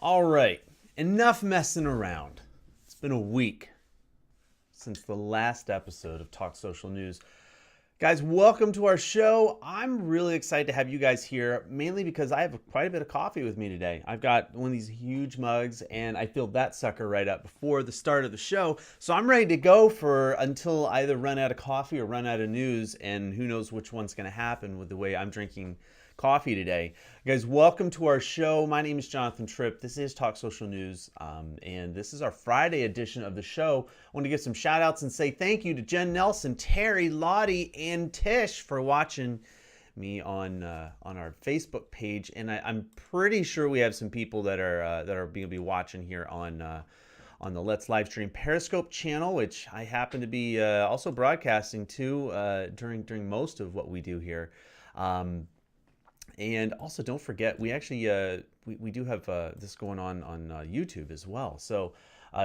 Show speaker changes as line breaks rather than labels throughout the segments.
All right, enough messing around. It's been a week since the last episode of Talk Social News. Guys, welcome to our show. I'm really excited to have you guys here, mainly because I have quite a bit of coffee with me today. I've got one of these huge mugs, and I filled that sucker right up before the start of the show. So I'm ready to go for until I either run out of coffee or run out of news, and who knows which one's going to happen with the way I'm drinking coffee today. Guys, welcome to our show. My name is Jonathan Tripp. This is Talk Social News, and this is our Friday edition of the show. I want to give some shout outs and say thank you to Jen Nelson, Terry, Lottie, and Tish for watching me on our Facebook page. And I'm pretty sure we have some people that are going to be watching here on the Let's Livestream Periscope channel, which I happen to be also broadcasting to during most of what we do here. And also, don't forget, we actually we do have this going on YouTube as well. So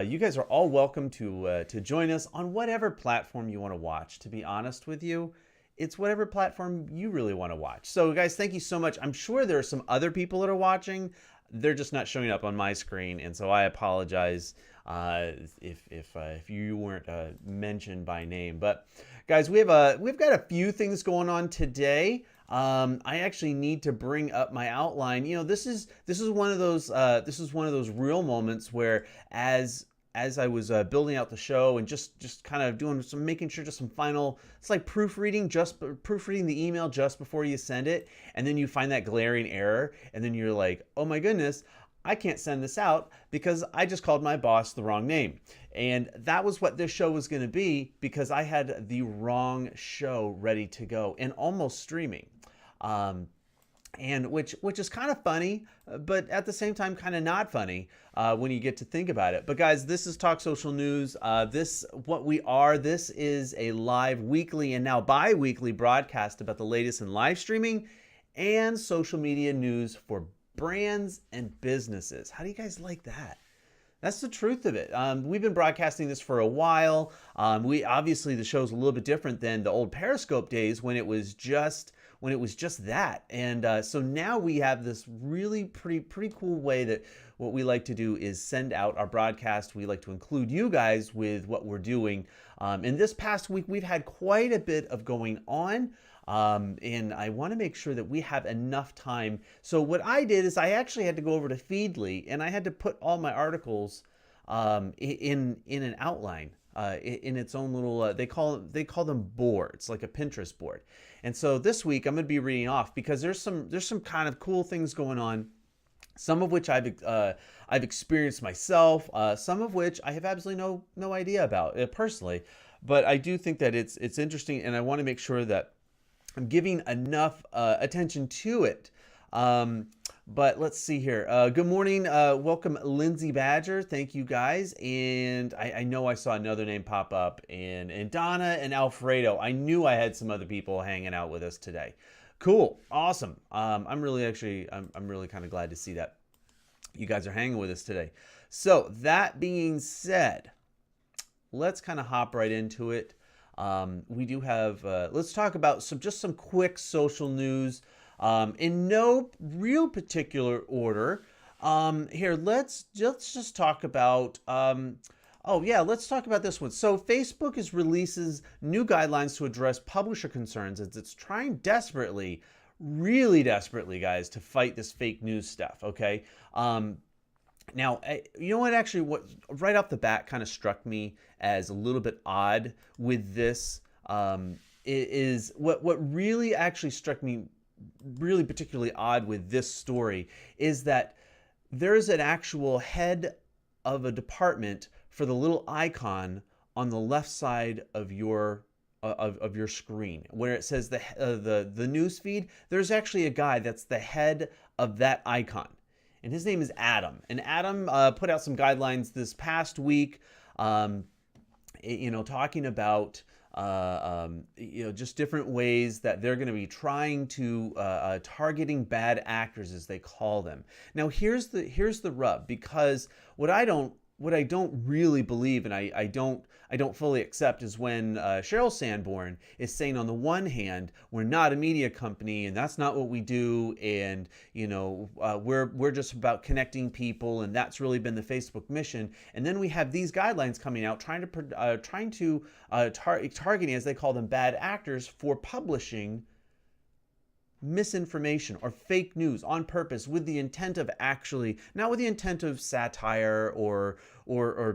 you guys are all welcome to join us on whatever platform you want to watch. To be honest with you, it's whatever platform you really want to watch. So guys, thank you so much. I'm sure there are some other people that are watching. They're just not showing up on my screen, and so I apologize if you weren't mentioned by name. But guys, we've got a few things going on today. I actually need to bring up my outline. You know, this is one of those real moments where as I was building out the show and just kind of doing making sure just some final, it's like proofreading the email just before you send it, and then you find that glaring error, and then you're like, oh my goodness, I can't send this out because I just called my boss the wrong name. And that was what this show was going to be, because I had the wrong show ready to go and almost streaming. And which is kind of funny, but at the same time kind of not funny when you get to think about it. But guys, this is Talk Social News. This is a live weekly and now bi-weekly broadcast about the latest in live streaming and social media news for brands and businesses. How do you guys like that? That's the truth of it. We've been broadcasting this for a while. Obviously the show's a little bit different than the old Periscope days when it was just that. And so now we have this really pretty cool way that what we like to do is send out our broadcast. We like to include you guys with what we're doing. In this past week, we've had quite a bit of going on. And I want to make sure that we have enough time. So what I did is I actually had to go over to Feedly, and I had to put all my articles in an outline. In its own little, they call them boards, like a Pinterest board. And so this week I'm going to be reading off because there's some kind of cool things going on. Some of which I've experienced myself. Some of which I have absolutely no idea about personally. But I do think that it's interesting, and I want to make sure that I'm giving enough attention to it. But let's see here. Good morning. Welcome, Lindsay Badger. Thank you, guys. And I know I saw another name pop up. And Donna and Alfredo. I knew I had some other people hanging out with us today. Cool. Awesome. I'm really kind of glad to see that you guys are hanging with us today. So that being said, let's kind of hop right into it. We do have, let's talk about some quick social news. In no real particular order. Here, let's just talk about, let's talk about this one. So Facebook releases new guidelines to address publisher concerns as it's trying really desperately, guys, to fight this fake news stuff, okay? Now, you know what, actually, what right off the bat kind of struck me as a little bit odd with this is what really actually struck me really particularly odd with this story is that there's an actual head of a department for the little icon on the left side of your screen where it says the news feed. There's actually a guy that's the head of that icon, and his name is Adam. And Adam put out some guidelines this past week, talking about just different ways that they're going to be trying to targeting bad actors, as they call them. Now, here's the rub, because what I don't what I don't really believe, and I don't fully accept, is when Sheryl Sandborn is saying, on the one hand, we're not a media company, and that's not what we do, and we're just about connecting people, and that's really been the Facebook mission. And then we have these guidelines coming out targeting, as they call them, bad actors for publishing misinformation or fake news on purpose, with the intent of actually, not with the intent of satire or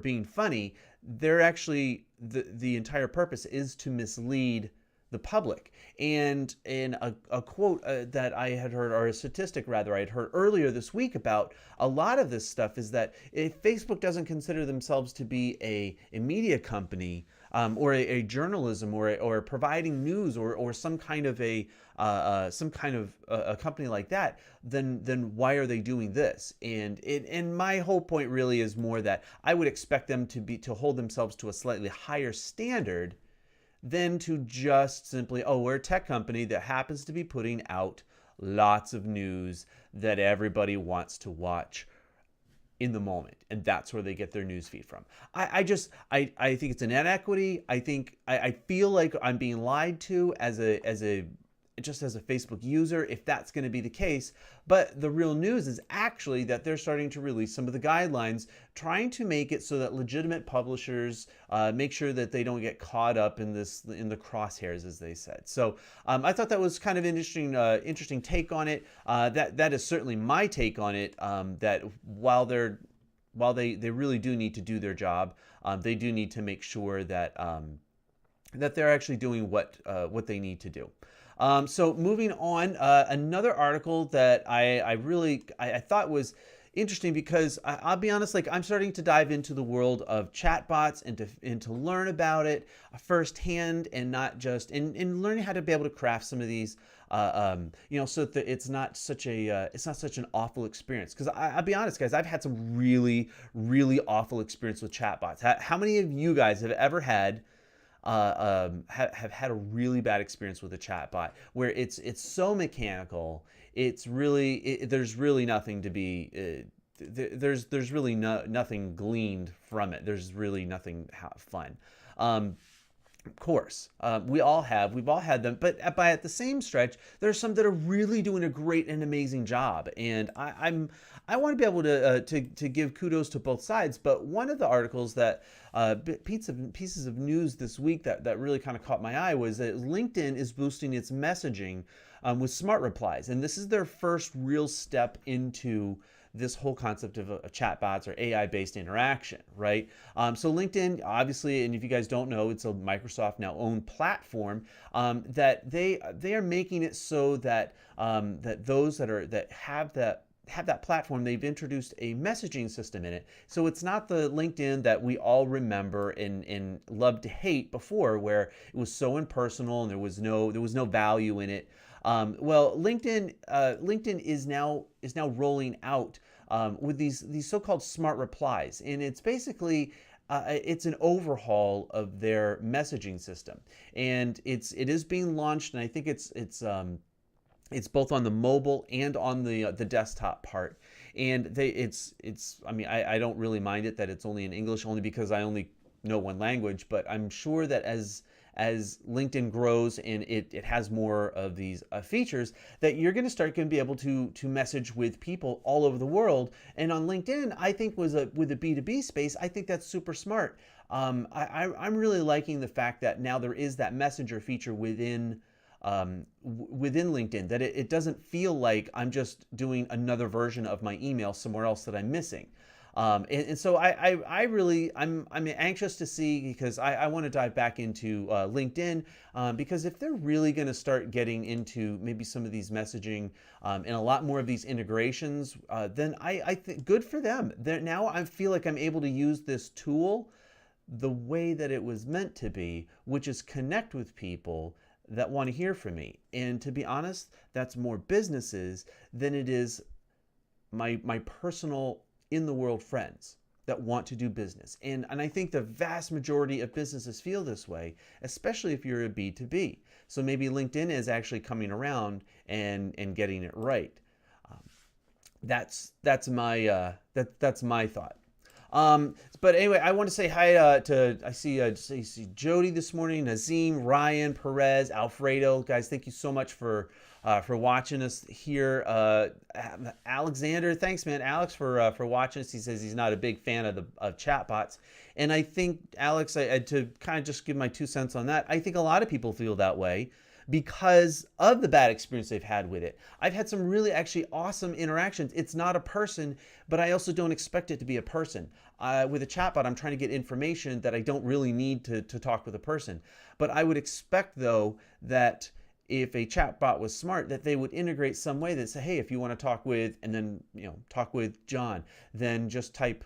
being funny. They're actually, the entire purpose is to mislead the public. And in a quote that I had heard, or a statistic rather, I had heard earlier this week about a lot of this stuff, is that if Facebook doesn't consider themselves to be a media company, or a journalism, or providing news, or some kind of a company like that, then why are they doing this? And my whole point really is more that I would expect them to hold themselves to a slightly higher standard than to just simply, oh, we're a tech company that happens to be putting out lots of news that everybody wants to watch in the moment, and that's where they get their news feed from. I think it's an inequity. I feel like I'm being lied to as a Facebook user, if that's going to be the case. But the real news is actually that they're starting to release some of the guidelines, trying to make it so that legitimate publishers make sure that they don't get caught up in the crosshairs, as they said. So I thought that was kind of interesting take on it. That is certainly my take on it. That while they really do need to do their job, they do need to make sure that that they're actually doing what they need to do. So moving on, another article that I thought was interesting, because I'll be honest, like, I'm starting to dive into the world of chatbots and to learn about it firsthand, and not just in learning how to be able to craft some of these, so that it's not such an awful experience. Because I'll be honest, guys, I've had some really, really awful experience with chatbots. How many of you guys have ever had have had a really bad experience with a chatbot, where it's so mechanical? It's really, there's really nothing to be there's really nothing gleaned from it. There's really nothing fun. Of course, we've all had them, but at the same stretch, there's some that are really doing a great and amazing job, and I want to be able to give kudos to both sides. But one of the articles that pieces of news this week that really kind of caught my eye was that LinkedIn is boosting its messaging with smart replies, and this is their first real step into this whole concept of chatbots or AI-based interaction, right? So LinkedIn, obviously, and if you guys don't know, it's a Microsoft now owned platform, that they are making it so that that those that have that platform, they've introduced a messaging system in it. So it's not the LinkedIn that we all remember and loved to hate before, where it was so impersonal and there was no value in it. Well, LinkedIn is now rolling out with these so-called smart replies, and it's basically it's an overhaul of their messaging system, and it is being launched, and I think it's both on the mobile and on the desktop part, and I mean, I don't really mind it that it's only in English, only because I only know one language. But I'm sure that as LinkedIn grows and it has more of these features, that you're going to be able to message with people all over the world. And on LinkedIn, I think with a B2B space, I think that's super smart. I'm really liking the fact that now there is that messenger feature within LinkedIn, that it doesn't feel like I'm just doing another version of my email somewhere else that I'm missing. And so I'm anxious to see, because I want to dive back into LinkedIn, because if they're really going to start getting into maybe some of these messaging and a lot more of these integrations, then I think good for them. Now I feel like I'm able to use this tool the way that it was meant to be, which is connect with people that want to hear from me. And to be honest, that's more businesses than it is my personal in the world friends that want to do business. And I think the vast majority of businesses feel this way, especially if you're a B2B. So maybe LinkedIn is actually coming around and getting it right. That's my thought. But anyway, I want to say hi to I see Jody this morning, Nazim, Ryan, Perez, Alfredo. Guys, thank you so much for watching us here. Alexander, thanks, man. Alex for watching us. He says he's not a big fan of the chatbots, and I think Alex, to kind of just give my 2 cents on that, I think a lot of people feel that way because of the bad experience they've had with it. I've had some really actually awesome interactions. It's not a person, but I also don't expect it to be a person. With a chatbot, I'm trying to get information that I don't really need to talk with a person. But I would expect, though, that if a chatbot was smart, that they would integrate some way that say, hey, if you want to talk with, and then, talk with John, then just type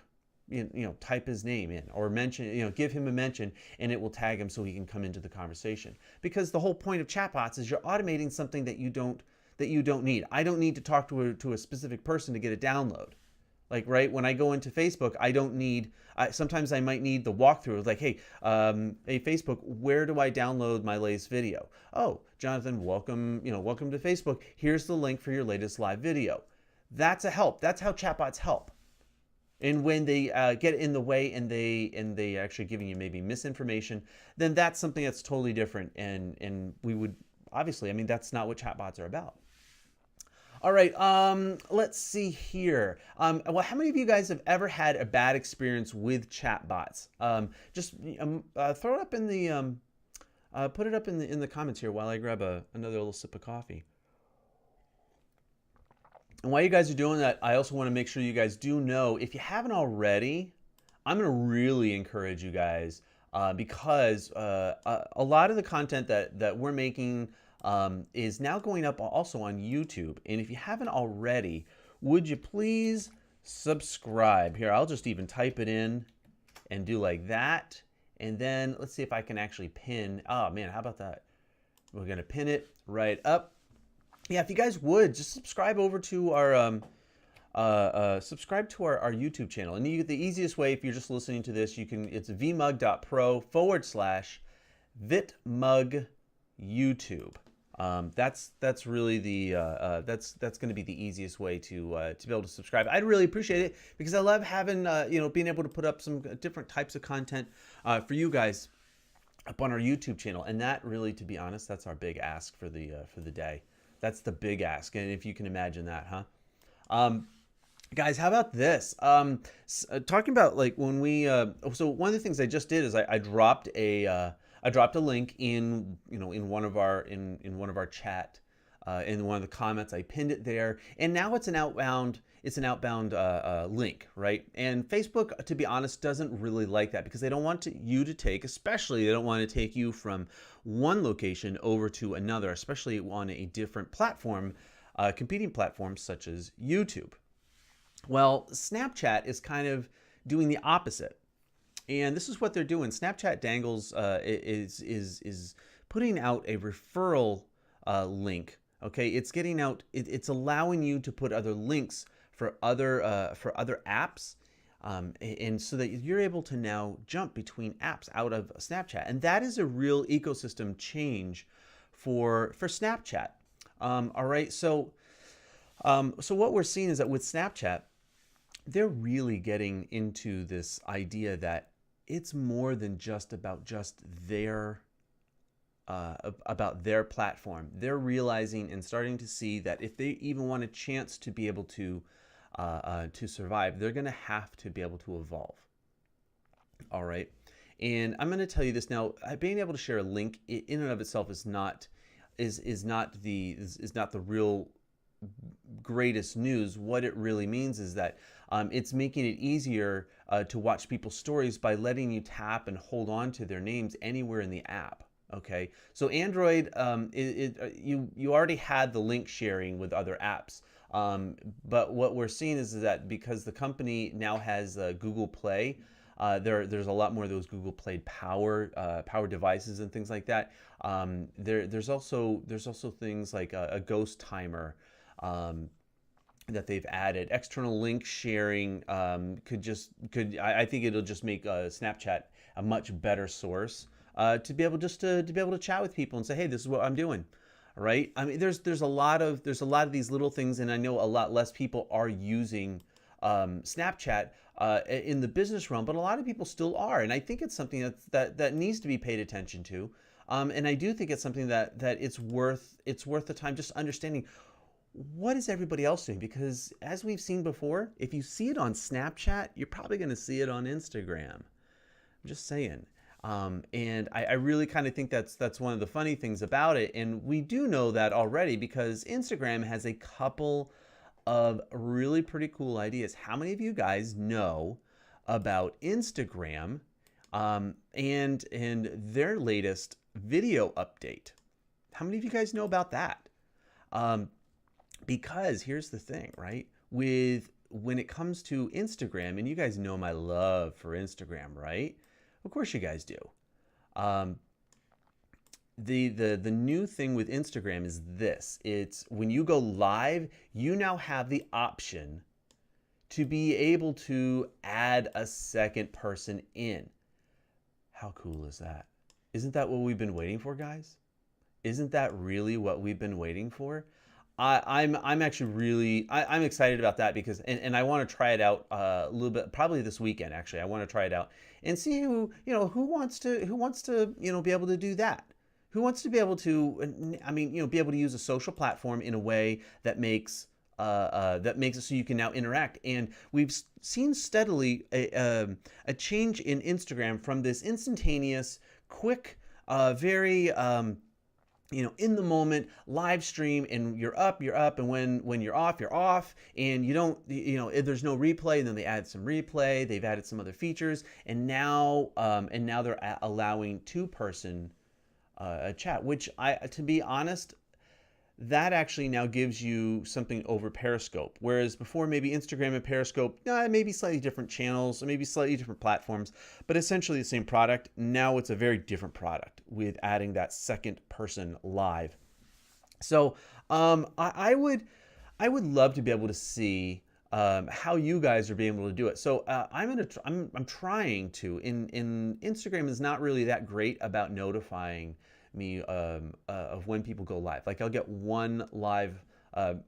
his name in, or mention, give him a mention, and it will tag him so he can come into the conversation. Because the whole point of chatbots is you're automating something that you don't need. I don't need to talk to a specific person to get a download. Like, right, when I go into Facebook, I don't need, sometimes I might need the walkthrough. Like, hey, hey, Facebook, where do I download my latest video? Oh, Jonathan, welcome to Facebook. Here's the link for your latest live video. That's a help. That's how chatbots help. And when they get in the way and they actually giving you maybe misinformation, then that's something that's totally different. And we would, obviously, I mean, that's not what chatbots are about. All right, let's see here. Well, how many of you guys have ever had a bad experience with chatbots? Just throw it up in the, put it up in the comments here while I grab another little sip of coffee. And while you guys are doing that, I also want to make sure you guys do know, if you haven't already, I'm going to really encourage you guys because a lot of the content that we're making is now going up also on YouTube. And if you haven't already, would you please subscribe? Here, I'll just even type it in and do like that. And then let's see if I can actually pin. Oh man, how about that? We're going to pin it right up. Yeah, if you guys would just subscribe over to our subscribe to our YouTube channel. And the easiest way, if you're just listening to this, it's vmug.pro/Vitmug YouTube. That's really the that's going to be the easiest way to be able to subscribe. I'd really appreciate it because I love having being able to put up some different types of content for you guys up on our YouTube channel. And that really, to be honest, that's our big ask for the day. That's the big ask, and if you can imagine that, huh? Guys, how about this? Talking about like when we so one of the things I just did is I dropped a link in in one of our chat in one of the comments. I pinned it there, and now it's an outbound link, right? And Facebook, to be honest, doesn't really like that because they don't want you to take, especially they don't want to take you from one location over to another, especially on a different platform, competing platforms such as YouTube. Well, Snapchat is kind of doing the opposite. And this is what they're doing. Snapchat Dangles is putting out a referral link. Okay, it's getting out. It's allowing you to put other links for other apps, and so that you're able to now jump between apps out of Snapchat. And that is a real ecosystem change for Snapchat. All right, so what we're seeing is that with Snapchat, they're really getting into this idea that it's more than just about their platform. They're realizing and starting to see that if they even want a chance to be able to survive, they're going to have to be able to evolve. All right, and I'm going to tell you this now. Being able to share a link in and of itself is not the real greatest news. What it really means is that it's making it easier to watch people's stories by letting you tap and hold on to their names anywhere in the app. Okay, so Android, you already had the link sharing with other apps, but what we're seeing is that because the company now has Google Play, there's a lot more of those Google Play power devices and things like that. There's also things like a ghost timer that they've added. External link sharing I think it'll just make Snapchat a much better source to be able to chat with people and say, hey, this is what I'm doing. Right? I mean, there's a lot of these little things, and I know a lot less people are using Snapchat in the business realm, but a lot of people still are, and I think it's something that needs to be paid attention to. And I do think it's something that it's worth the time just understanding what is everybody else doing, because as we've seen before, if you see it on Snapchat, you're probably going to see it on Instagram. I'm just saying. And I really kind of think that's one of the funny things about it. And we do know that already because Instagram has a couple of really pretty cool ideas. How many of you guys know about Instagram and their latest video update? How many of you guys know about that? Because here's the thing, right? When it comes to Instagram, and you guys know my love for Instagram, right? Of course you guys do. The new thing with Instagram is this. It's when you go live, you now have the option to be able to add a second person in. How cool is that? Isn't that what we've been waiting for, guys? Isn't that really what we've been waiting for? I'm actually really I'm excited about that because and I want to try it out a little bit, probably this weekend. Actually, I want to try it out and see who wants to be able to do that. Who wants to be able to be able to use a social platform in a way that makes it so you can now interact. And we've seen steadily a change in Instagram from this instantaneous, quick, very in the moment live stream, and you're up, and when you're off, and you don't, there's no replay, and then they add some replay, they've added some other features, and now they're allowing two-person chat, which to be honest, that actually now gives you something over Periscope. Whereas before, maybe Instagram and Periscope, maybe slightly different channels, maybe slightly different platforms, but essentially the same product. Now it's a very different product with adding that second person live. So I would love to be able to see how you guys are being able to do it. So I'm trying to. In Instagram is not really that great about notifying me of when people go live. Like I'll get one live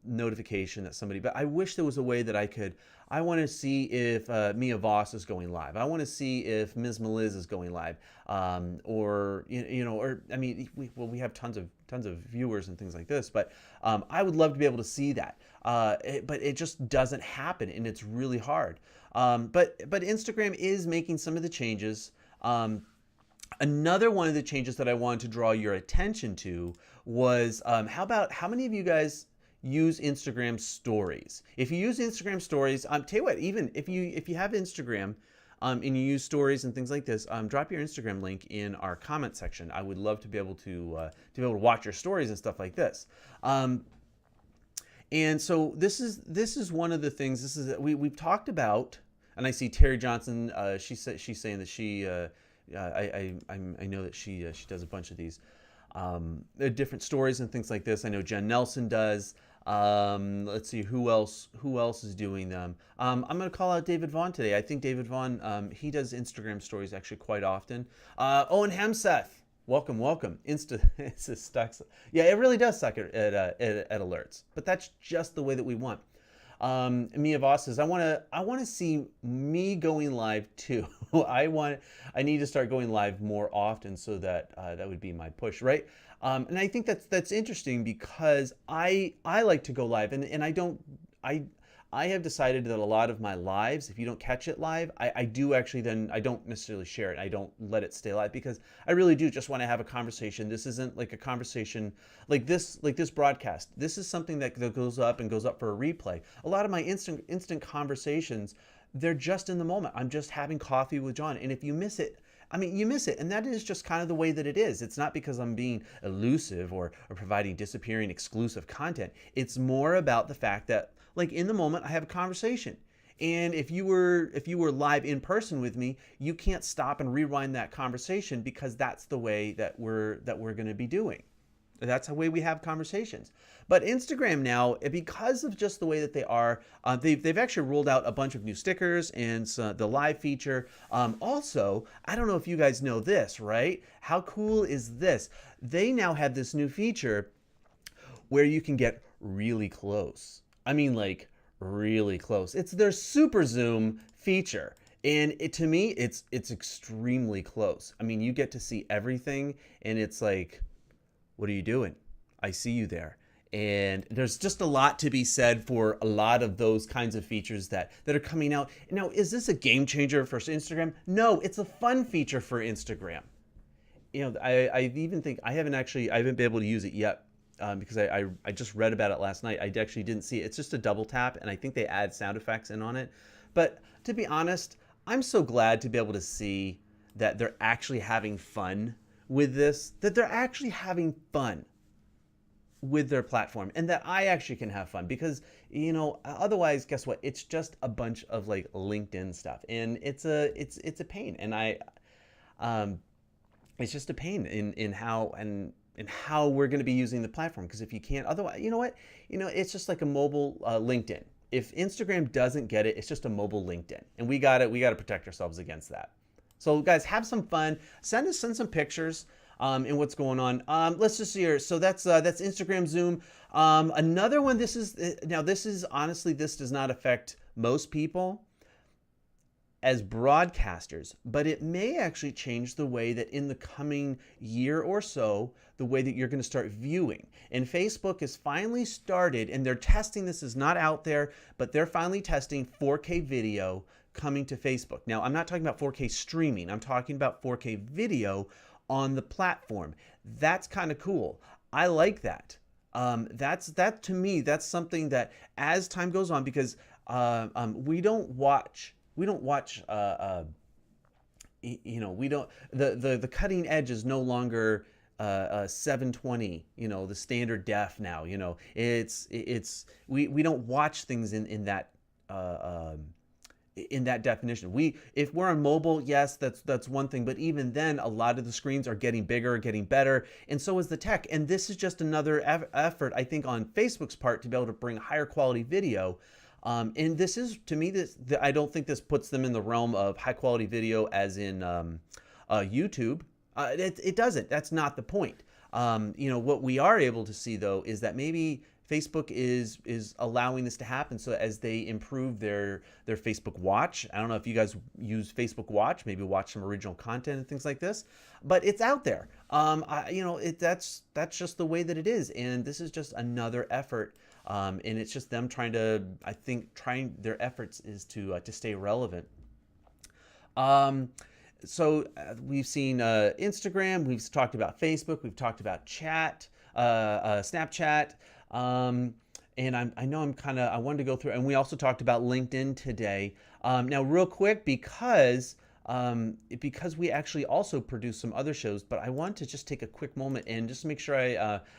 notification that somebody, but I wish there was a way that I want to see if Mia Voss is going live. I want to see if Ms. Meliz is going live, or we have tons of viewers and things like this, but I would love to be able to see that, but it just doesn't happen, and it's really hard. But Instagram is making some of the changes. Another one of the changes that I wanted to draw your attention to was how many of you guys use Instagram stories? If you use Instagram stories, tell you what, even if you have Instagram and you use stories and things like this, drop your Instagram link in our comment section. I would love to be able to watch your stories and stuff like this. And so this is one of the things. We've talked about, and I see Terry Johnson. She's saying that she. I know that she does a bunch of these different stories and things like this. I know Jen Nelson does. Let's see who else is doing them. I'm going to call out David Vaughn today. I think David Vaughn, he does Instagram stories actually quite often. Owen Hemseth, welcome. Insta sucks. Yeah, it really does suck at alerts, but that's just the way that we want. Mia Voss says, I want to see me going live too. I need to start going live more often, so that that would be my push, right? And I think that's interesting because I like to go live, and I have decided that a lot of my lives, if you don't catch it live, I do actually then, I don't necessarily share it. I don't let it stay live because I really do just want to have a conversation. This isn't like a conversation like this broadcast. This is something that goes up for a replay. A lot of my instant conversations, they're just in the moment. I'm just having coffee with John. And if you miss it, you miss it. And that is just kind of the way that it is. It's not because I'm being elusive or providing disappearing exclusive content. It's more about the fact that, like, in the moment, I have a conversation. And if you were live in person with me, you can't stop and rewind that conversation because that's the way that we're going to be doing. That's the way we have conversations. But Instagram now, because of just the way that they are, they've actually rolled out a bunch of new stickers and the live feature. Also, I don't know if you guys know this, right? How cool is this? They now have this new feature where you can get really close. Like really close. It's their super zoom feature. And to me, it's extremely close. I mean, you get to see everything, and it's like, what are you doing? I see you there. And there's just a lot to be said for a lot of those kinds of features that are coming out. Now, is this a game changer for Instagram? No, it's a fun feature for Instagram. I even think I haven't been able to use it yet, because I just read about it last night. I actually didn't see it. It's just a double tap, and I think they add sound effects in on it. But to be honest, I'm so glad to be able to see that they're actually having fun with this, that they're actually having fun with their platform, and that I actually can have fun, because otherwise, guess what? It's just a bunch of like LinkedIn stuff, and it's a pain, and it's just a pain in how we're going to be using the platform, because if you can't, otherwise, you know what? It's just like a mobile LinkedIn. If Instagram doesn't get it, it's just a mobile LinkedIn, and we got to protect ourselves against that. So guys, have some fun. Send some pictures and what's going on. Let's just see here. So that's Instagram Zoom. Another one. This is honestly, this does not affect most people as broadcasters, but it may actually change the way that in the coming year or so, the way that you're going to start viewing. And Facebook has finally started, and they're testing, this is not out there, but they're finally testing 4K video coming to Facebook. Now, I'm not talking about 4K streaming. I'm talking about 4K video on the platform. That's kind of cool. I like that. That to me, that's something that as time goes on, because we don't watch the cutting edge is no longer 720, the standard def now. We don't watch things in that definition. If we're on mobile, yes, that's one thing, but even then, a lot of the screens are getting bigger, getting better, and so is the tech. And this is just another effort, I think, on Facebook's part to be able to bring higher quality video. And this is, to me, I don't think this puts them in the realm of high quality video as in YouTube. It doesn't. That's not the point. What we are able to see, though, is that maybe Facebook is allowing this to happen. So as they improve their Facebook Watch, I don't know if you guys use Facebook Watch, maybe watch some original content and things like this, but it's out there. That's just the way that it is, and this is just another effort. And it's just them trying their efforts is to stay relevant. So we've seen Instagram, we've talked about Facebook, we've talked about Snapchat, and I know I wanted to go through, and we also talked about LinkedIn today. Now, real quick, because we actually also produce some other shows, but I want to just take a quick moment and just make sure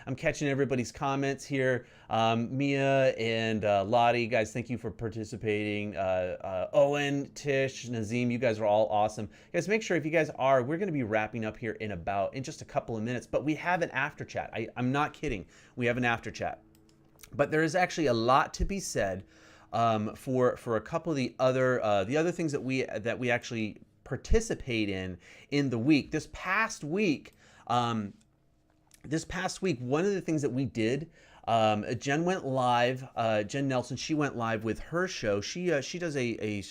I'm catching everybody's comments here. Mia and Lottie, guys, thank you for participating. Owen, Tish, Nazim, you guys are all awesome. Guys, make sure if you guys are, we're going to be wrapping up here in just a couple of minutes, but we have an after chat. I'm not kidding. We have an after chat. But there is actually a lot to be said for a couple of the other things that we actually participate in the week. This past week, one of the things that we did, Jen went live. Jen Nelson, she went live with her show. She does a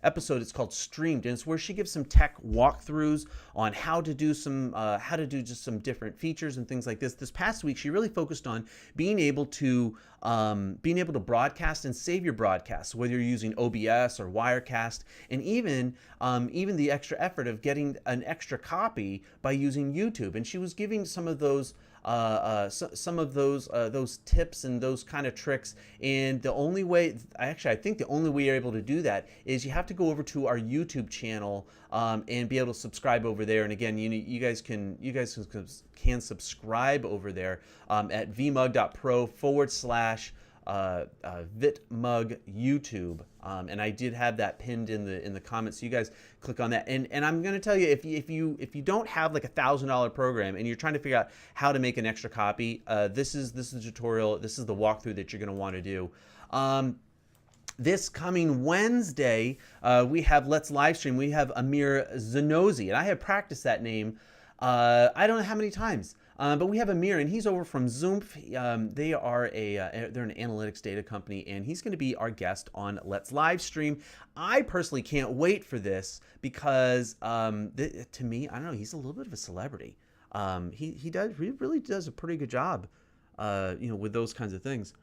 episode. It's called Streamed, and it's where she gives some tech walkthroughs on how to do just some different features and things like this. This past week, she really focused on being able to broadcast and save your broadcasts, whether you're using OBS or Wirecast, and even the extra effort of getting an extra copy by using YouTube. And she was giving some of those those tips and those kind of tricks. And the only way, I think the only way you're able to do that is you have to go over to our YouTube channel and be able to subscribe over there. And again, you guys can subscribe over there at vmug.pro/Vitmug YouTube, and I did have that pinned in the comments. So you guys click on that, and I'm going to tell you, if you don't have like $1,000 program and you're trying to figure out how to make an extra copy, this is the tutorial. This is the walkthrough that you're going to want to do. This coming Wednesday, we have Let's Livestream. We have Amir Zanozi, and I have practiced that name. I don't know how many times. But we have Amir, and he's over from Zoom. They are they're an analytics data company, and he's going to be our guest on Let's Livestream. I personally can't wait for this because to me, I don't know, he's a little bit of a celebrity. He really does a pretty good job, with those kinds of things.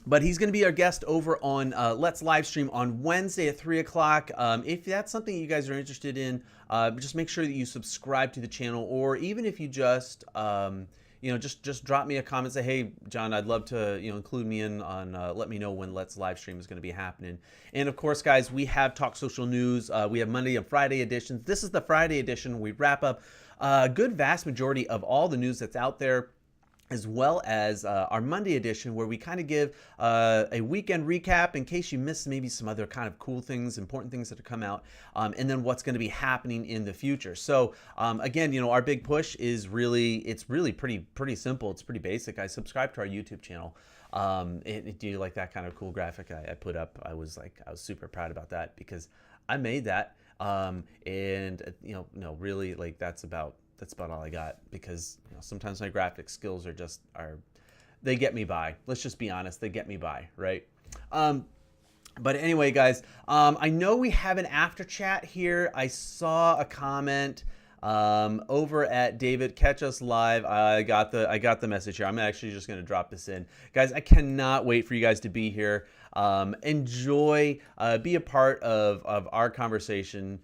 But he's going to be our guest over on Let's Livestream on Wednesday at 3 o'clock. If that's something you guys are interested in, just make sure that you subscribe to the channel, or even if you just, just drop me a comment, say, hey, John, I'd love to, include me in on, let me know when Let's Livestream is going to be happening. And of course, guys, we have Talk Social News. We have Monday and Friday editions. This is the Friday edition. We wrap up a good vast majority of all the news that's out there, as well as our Monday edition, where we kind of give a weekend recap in case you missed maybe some other kind of cool things, important things that have come out, and then what's going to be happening in the future. So again, our big push is it's really pretty simple. It's pretty basic. I subscribe to our YouTube channel. Do you like that kind of cool graphic I put up? I was super proud about that because I made that, and really, like, that's about all I got, because sometimes my graphic skills they get me by. Let's just be honest, they get me by, right? But anyway, guys, I know we have an after chat here. I saw a comment over at David, catch us live. I got the message here. I'm actually just going to drop this in, guys. I cannot wait for you guys to be here. Enjoy, be a part of our conversation.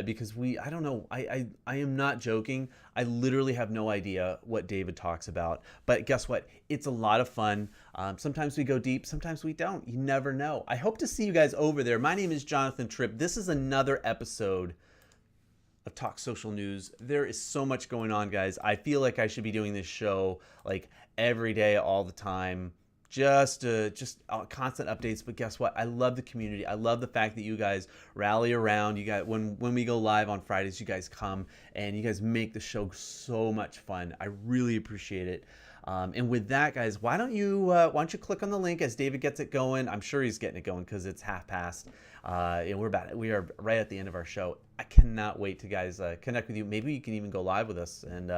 Because I don't know, I am not joking. I literally have no idea what David talks about, but guess what? It's a lot of fun. Sometimes we go deep, sometimes we don't. You never know. I hope to see you guys over there. My name is Jonathan Tripp. This is another episode of Talk Social News. There is so much going on, guys. I feel like I should be doing this show like every day, all the time. Just constant updates. But guess what? I love the community. I love the fact that you guys rally around. You guys, when we go live on Fridays, you guys come and you guys make the show so much fun. I really appreciate it. And with that, guys, why don't you click on the link as David gets it going? I'm sure he's getting it going because it's 1:30. And we are right at the end of our show. I cannot wait to guys connect with you. Maybe you can even go live with us and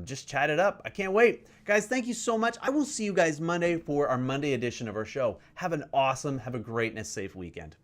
just chat it up. I can't wait. Guys, thank you so much. I will see you guys Monday for our Monday edition of our show. Have a great and a safe weekend.